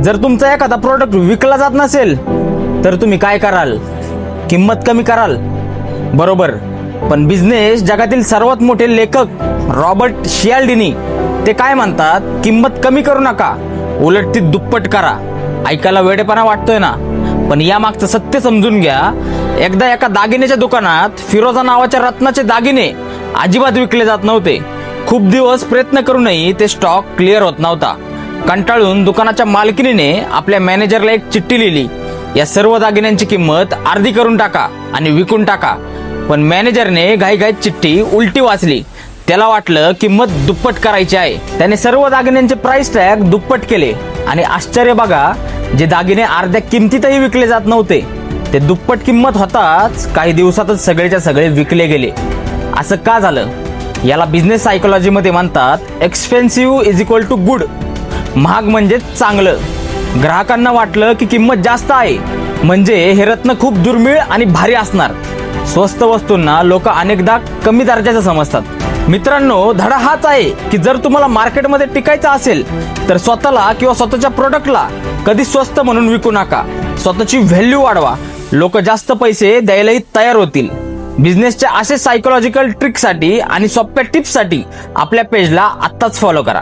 जर तुमचा एखादा प्रोडक्ट विकला जात नसेल तर तुम्ही काय कराल? किंमत कमी कराल, बरोबर. पण बिझनेस जगातील सर्वात मोठे लेखक रॉबर्ट शियाल्डिनी ते काय म्हणतात? किंमत कमी करू नका, उलट ती दुप्पट करा. ऐकायला वेडेपणा वाटतोय ना, पण या मागचं सत्य समजून घ्या. एकदा एका दागिन्याच्या दुकानात फिरोजा नावाच्या रत्नाचे दागिने अजिबात विकले जात नव्हते. खूप दिवस प्रयत्न करूनही ते स्टॉक क्लिअर होत नव्हता. कंटाळून दुकानाच्या मालकिनीने आपल्या मॅनेजरला एक चिठ्ठी लिहिली, या सर्व दागिन्यांची किंमत अर्धी करून टाका आणि विकून टाका. पण मॅनेजरने घाईघाईत चिठ्ठी उलटी वाचली. त्याला वाटलं किंमत दुप्पट करायची आहे. त्याने सर्व दागिन्यांचे प्राइस टॅग दुप्पट केले आणि आश्चर्य बघा, जे दागिने अर्ध्या किमतीतही विकले जात नव्हते ते दुप्पट किंमत होताच काही दिवसातच सगळेच्या सगळे विकले गेले. असं का झालं? याला बिझनेस सायकोलॉजी मध्ये म्हणतात expensive is equal to good. महाग म्हणजे चांगलं. ग्राहकांना वाटलं की किंमत जास्त आहे म्हणजे हे रत्न खूप दुर्मिळ आणि भारी असणार. स्वस्त वस्तूंना लोक अनेकदा कमी दर्जाचं समजतात. मित्रांनो, धडा हाच आहे की जर तुम्हाला मार्केटमध्ये टिकायचं असेल तर स्वतःला किंवा स्वतःच्या प्रोडक्टला कधी स्वस्त म्हणून विकू नका. स्वतःची व्हॅल्यू वाढवा. लोक जास्त पैसे द्यायलाही तयार होतील. बिझनेसच्या असे सायकोलॉजिकल ट्रिकसाठी आणि सोप्या टिप्ससाठी आपल्या पेजला आत्ताच फॉलो करा.